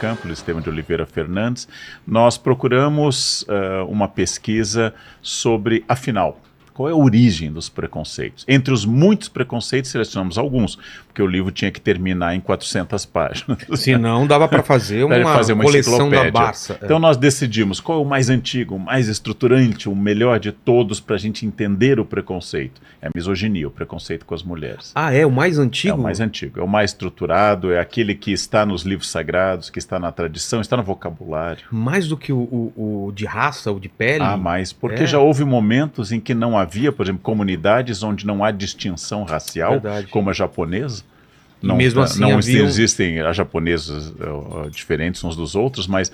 Campos, Estevam de Oliveira Fernandes, nós procuramos uma pesquisa sobre, afinal, qual é a origem dos preconceitos? Entre os muitos preconceitos, selecionamos alguns, porque o livro tinha que terminar em 400 páginas. Senão dava para fazer uma coleção da Barça. Então nós decidimos qual é o mais antigo, o mais estruturante, o melhor de todos para a gente entender o preconceito. É a misoginia, o preconceito com as mulheres. Ah, é o mais antigo? É o mais antigo, é o mais estruturado, é aquele que está nos livros sagrados, que está na tradição, está no vocabulário. Mais do que o de raça, o de pele? Ah, mais, porque já houve momentos em que não havia, por exemplo, comunidades onde não há distinção racial, como a japonesa. Não, mesmo assim não existem as japonesas diferentes uns dos outros, mas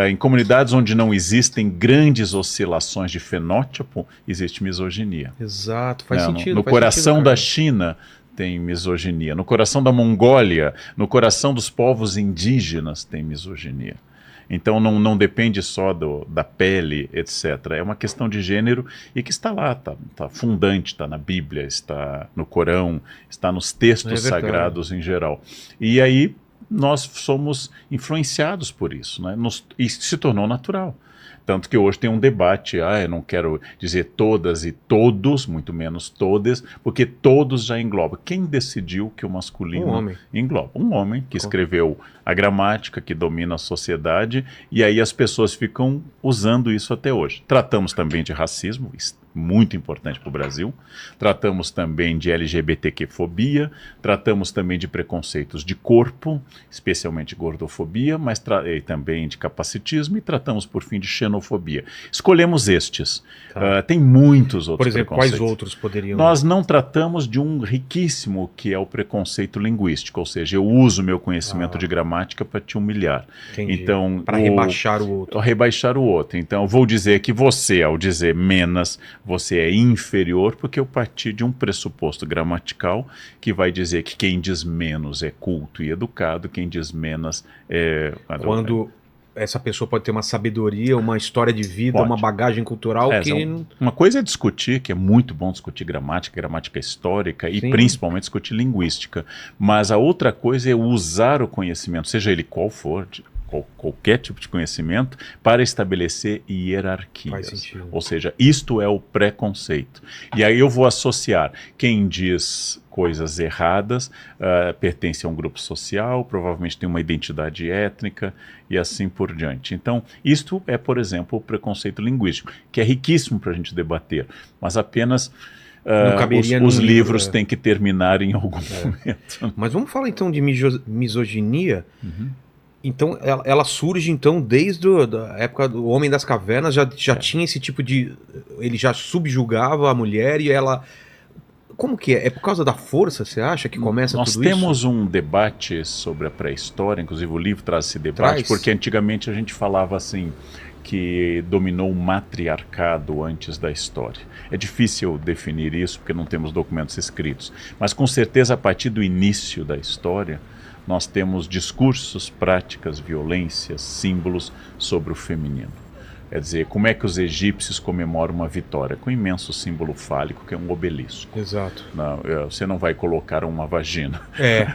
em comunidades onde não existem grandes oscilações de fenótipo, existe misoginia. Exato, faz sentido. No coração da China tem misoginia, no coração da Mongólia, no coração dos povos indígenas tem misoginia. Então não depende só da pele, etc. É uma questão de gênero e que está lá, está fundante, está na Bíblia, está no Corão, está nos textos sagrados em geral. E aí nós somos influenciados por isso, né? E se tornou natural. Tanto que hoje tem um debate, eu não quero dizer todas e todos, muito menos todas, porque todos já englobam. Quem decidiu que o masculino engloba? Um homem que escreveu a gramática, que domina a sociedade, e aí as pessoas ficam usando isso até hoje. Tratamos também de racismo, muito importante para o Brasil, tratamos também de LGBTQ-fobia, tratamos também de preconceitos de corpo, especialmente gordofobia, mas também de capacitismo, e tratamos, por fim, de xenofobia. Escolhemos estes. Tem muitos outros. Por exemplo, quais outros poderiam... Nós não tratamos de um riquíssimo, que é o preconceito linguístico, ou seja, eu uso o meu conhecimento de gramática para te humilhar. Então, para rebaixar o outro. Rebaixar o outro. Então, vou dizer que você, ao dizer menos, você é inferior, porque eu parti de um pressuposto gramatical que vai dizer que quem diz menos é culto e educado, quem diz menos é... Quando essa pessoa pode ter uma sabedoria, uma história de vida, uma bagagem cultural que... Uma coisa é discutir, que é muito bom discutir gramática histórica e principalmente discutir linguística, mas a outra coisa é usar o conhecimento, seja ele qual for, qualquer tipo de conhecimento, para estabelecer hierarquias. Ou seja, isto é o preconceito. E aí eu vou associar quem diz coisas erradas, pertence a um grupo social, provavelmente tem uma identidade étnica e assim por diante. Então, isto é, por exemplo, o preconceito linguístico, que é riquíssimo para a gente debater, mas apenas... os livros têm que terminar em algum momento. Mas vamos falar então de misoginia. Então ela surge então desde a época do Homem das Cavernas, já tinha esse tipo de... Ele já subjugava a mulher e ela... Como que é? É por causa da força, você acha, que começa tudo isso? Nós temos um debate sobre a pré-história, inclusive o livro traz esse debate, porque antigamente a gente falava assim, que dominou o matriarcado antes da história. É difícil definir isso, porque não temos documentos escritos, mas com certeza a partir do início da história, nós temos discursos, práticas, violências, símbolos sobre o feminino. Quer dizer, como é que os egípcios comemoram uma vitória? Com um imenso símbolo fálico, que é um obelisco. Exato. Não, você não vai colocar uma vagina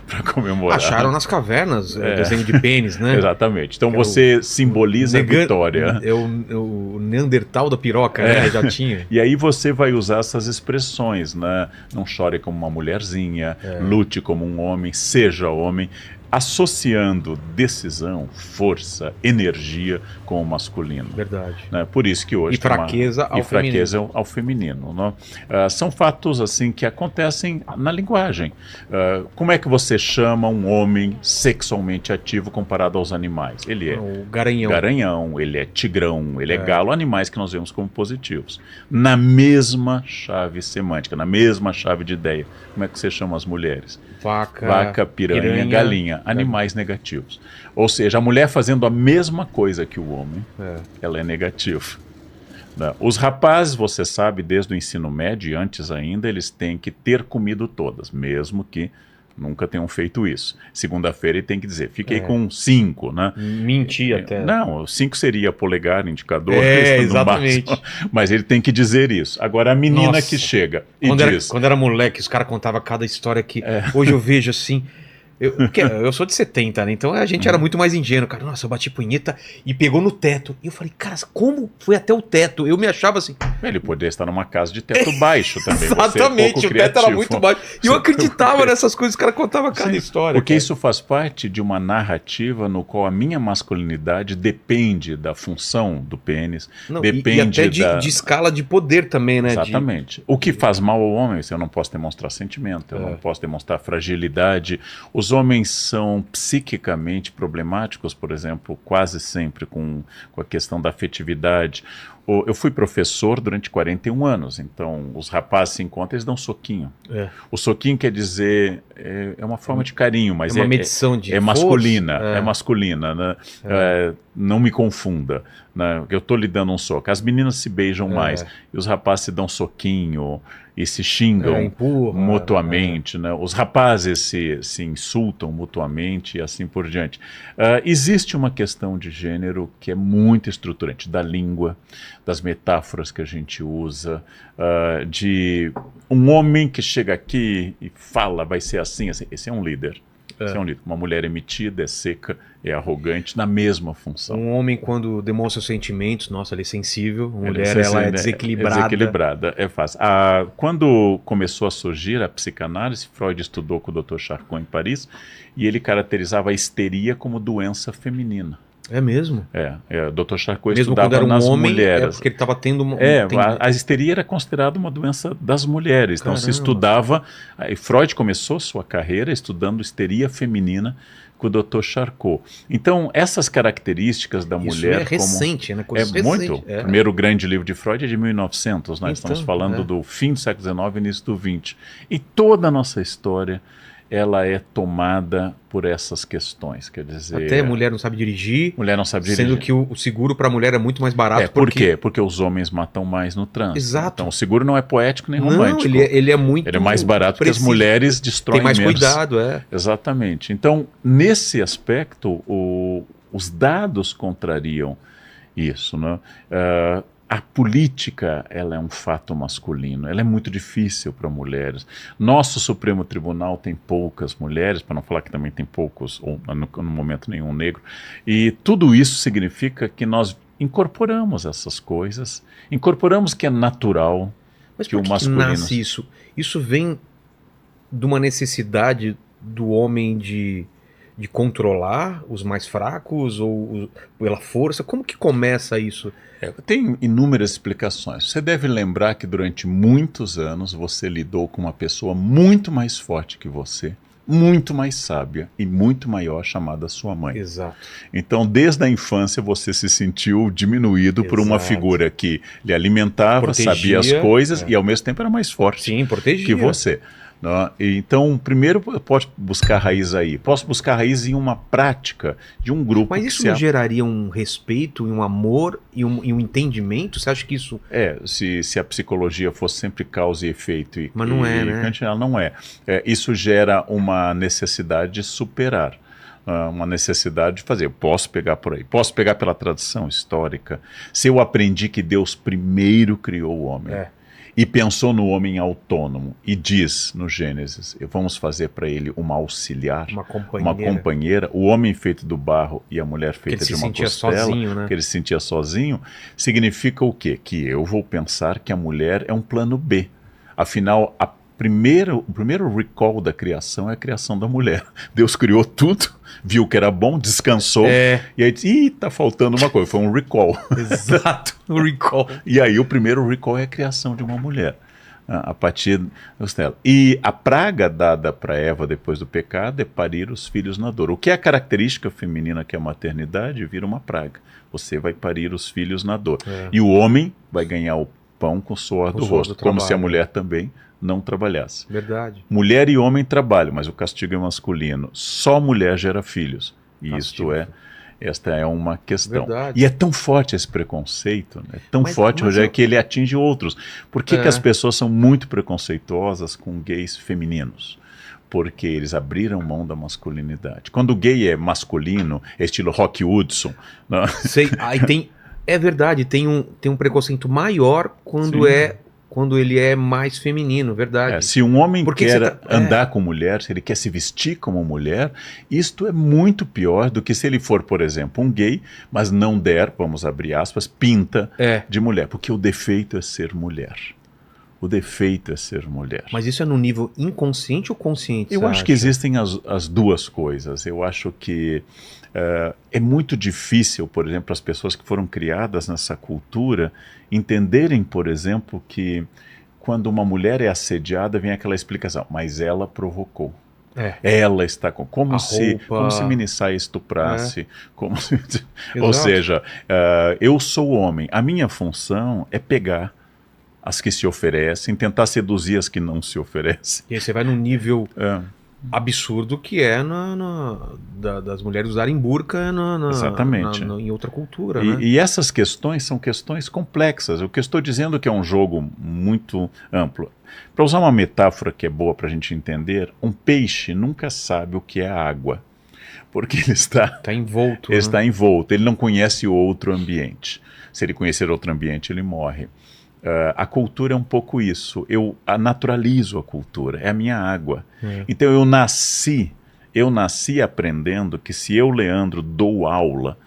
para comemorar. Acharam nas cavernas desenho de pênis, né? Exatamente. Então você simboliza a vitória. É o Neandertal da piroca, né? Já tinha. E aí você vai usar essas expressões, né? Não chore como uma mulherzinha, lute como um homem, seja homem, associando decisão, força, energia com o masculino. Verdade. Né? Por isso que hoje... E fraqueza ao feminino. Né? São fatos assim que acontecem na linguagem. Como é que você chama um homem sexualmente ativo comparado aos animais? Ele é o garanhão. Garanhão, ele é tigrão, ele é galo, animais que nós vemos como positivos. Na mesma chave semântica, na mesma chave de ideia. Como é que você chama as mulheres? Vaca, piranha, galinha. Animais negativos. Ou seja, a mulher fazendo a mesma coisa que o homem, ela é negativa. Os rapazes, você sabe, desde o ensino médio e antes ainda, eles têm que ter comido todas, mesmo que nunca tenham feito isso. Segunda-feira ele tem que dizer, fiquei com 5, né? Mentir até. Não, 5 seria polegar, indicador. Exatamente. Mas ele tem que dizer isso. Agora a menina que chega e diz... Quando era moleque, os caras contavam cada história que... Hoje eu vejo assim... Eu sou de 70, né? Então a gente era muito mais ingênuo, cara. Nossa, eu bati punheta e pegou no teto. E eu falei, cara, como foi até o teto? Eu me achava assim. Ele poderia estar numa casa de teto baixo também. Exatamente, Você é pouco o teto era muito baixo. E eu acreditava Sim. nessas coisas, os caras contavam cada história. Porque cara. isso faz parte de uma narrativa no qual a minha masculinidade depende da função do pênis, Não, depende e até de escala de poder também, né? Exatamente. O que faz mal ao homem, eu não posso demonstrar sentimento, eu não posso demonstrar fragilidade. Os homens são psiquicamente problemáticos, por exemplo, quase sempre com a questão da afetividade. Eu fui professor durante 41 anos, então os rapazes se encontram, eles dão um soquinho. O soquinho quer dizer, é uma forma de carinho, mas é uma medição de masculina, força. é masculina, né? Não me confunda, né? Eu estou lhe dando um soco. As meninas se beijam mais, e os rapazes se dão soquinho e se xingam empurra, mutuamente, né? Os rapazes se insultam mutuamente e assim por diante. Existe uma questão de gênero que é muito estruturante, da língua, das metáforas que a gente usa, de um homem que chega aqui e fala, vai ser assim, assim. Esse é um líder. Esse é um líder. Uma mulher é metida, é seca, é arrogante, na mesma função. Um homem, quando demonstra os sentimentos, nossa, ele é sensível. Uma mulher, ela é desequilibrada. Desequilibrada, é fácil. Quando começou a surgir a psicanálise, Freud estudou com o Dr. Charcot em Paris, e ele caracterizava a histeria como doença feminina. É mesmo? O Dr. Charcot mesmo estudava quando era um nas homem, mulheres. porque ele estava tendo uma... A histeria era considerada uma doença das mulheres. Então se estudava... Freud começou sua carreira estudando histeria feminina com o Dr. Charcot. Então essas características da mulher... Isso é recente, né? Muito. O primeiro grande livro de Freud é de 1900. Nós estamos falando do fim do século XIX e início do XX. E toda a nossa história... ela é tomada por essas questões, quer dizer... Até mulher não sabe dirigir. Mulher não sabe dirigir. Sendo que o seguro para a mulher é muito mais barato. Por quê? Porque os homens matam mais no trânsito. Exato. Então o seguro não é poético nem romântico. Não, ele é muito... Ele é mais barato porque as mulheres destroem menos. Tem mais menos. cuidado, Exatamente. Então, nesse aspecto, os dados contrariam isso, né? A política, ela é um fato masculino, ela é muito difícil para mulheres. Nosso Supremo Tribunal tem poucas mulheres, para não falar que também tem poucos, ou no momento nenhum negro, e tudo isso significa que nós incorporamos essas coisas, incorporamos que é natural. Mas que por que o masculino... nasce isso? Isso vem de uma necessidade do homem de controlar os mais fracos ou pela força? Como que começa isso? Tem inúmeras explicações. Você deve lembrar que durante muitos anos você lidou com uma pessoa muito mais forte que você, muito mais sábia e muito maior, chamada sua mãe. Exato. Então, desde a infância, você se sentiu diminuído por uma figura que lhe alimentava, protegia, sabia as coisas e ao mesmo tempo era mais forte. Sim, protegia. Que você. Então, primeiro eu posso buscar raiz aí. Posso buscar raiz em uma prática de um grupo. Mas isso não geraria um respeito, um amor e um entendimento? Você acha que isso... Se a psicologia fosse sempre causa e efeito. Mas não é, né? Ela não é. Isso gera uma necessidade de superar. Uma necessidade de fazer. Eu posso pegar por aí. Posso pegar pela tradição histórica. Se eu aprendi que Deus primeiro criou o homem... E pensou no homem autônomo e diz no Gênesis, vamos fazer para ele uma auxiliar, uma companheira, o homem feito do barro e a mulher feita de uma costela, sozinho, né? que ele se sentia sozinho, significa o quê? Que eu vou pensar que a mulher é um plano B. Afinal, o primeiro recall da criação é a criação da mulher. Deus criou tudo, viu que era bom, descansou, e aí disse, tá faltando uma coisa, foi um recall. Exato, um recall. E aí o primeiro recall é a criação de uma mulher, a partir dela. E a praga dada para Eva depois do pecado é parir os filhos na dor. O que é a característica feminina, que é a maternidade, vira uma praga. Você vai parir os filhos na dor. E o homem vai ganhar o pão com o suor do rosto, como se a mulher também não trabalhasse. Verdade. Mulher e homem trabalham, mas o castigo é masculino. Só mulher gera filhos. E esta é uma questão. Verdade. E é tão forte esse preconceito, né? Tão forte, Rogério, que ele atinge outros. Por que as pessoas são muito preconceituosas com gays femininos? Porque eles abriram mão da masculinidade. Quando o gay é masculino, é estilo Rock Hudson. Não? Sei, aí é verdade, tem um preconceito maior quando quando ele é mais feminino, verdade. Se um homem Porque quer você tá- andar com mulher, se ele quer se vestir como mulher, isto é muito pior do que se ele for, por exemplo, um gay, mas não der, vamos abrir aspas, pinta de mulher, porque o defeito é ser mulher. O defeito é ser mulher. Mas isso é no nível inconsciente ou consciente? Eu você acho acha? que existem as duas coisas. Eu acho que é muito difícil, por exemplo, as pessoas que foram criadas nessa cultura entenderem, por exemplo, que quando uma mulher é assediada, vem aquela explicação, mas ela provocou. Ela está com. Como se Mini Saia estuprasse. Como se, ou seja, eu sou homem. A minha função é pegar as que se oferecem, tentar seduzir as que não se oferecem. E aí você vai num nível absurdo que é das mulheres usarem burca Exatamente. em outra cultura. Né? E essas questões são questões complexas. O que eu estou dizendo é que é um jogo muito amplo. Para usar uma metáfora que é boa para a gente entender, um peixe nunca sabe o que é água. Porque ele está envolto. Ele está envolto, ele não conhece o outro ambiente. Se ele conhecer outro ambiente, ele morre. A cultura é um pouco isso. Eu naturalizo a cultura, é a minha água. Então eu nasci aprendendo que se eu, Leandro, dou aula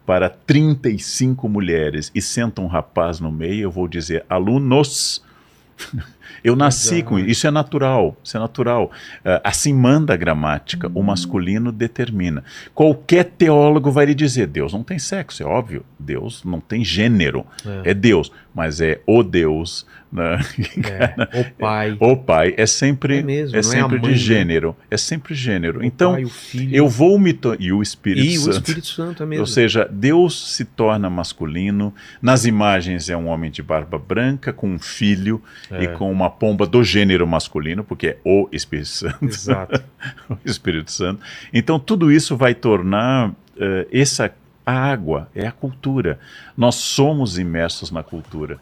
para 35 mulheres e senta um rapaz no meio, eu vou dizer, alunos, eu nasci com isso. Isso é natural, isso é natural. Assim manda a gramática, o masculino determina. Qualquer teólogo vai lhe dizer, Deus não tem sexo, é óbvio. Deus não tem gênero, é Deus. Mas é o Deus, né? O pai. O pai é sempre, sempre de gênero. É sempre gênero. Então, pai, o filho. Eu vou me e o Espírito Santo. O Espírito Santo é mesmo. Ou seja, Deus se torna masculino. Nas imagens é um homem de barba branca, com um filho e com uma pomba do gênero masculino, porque é o Espírito Santo. Exato. O Espírito Santo. Então, tudo isso vai tornar a água, é a cultura. Nós somos imersos na cultura.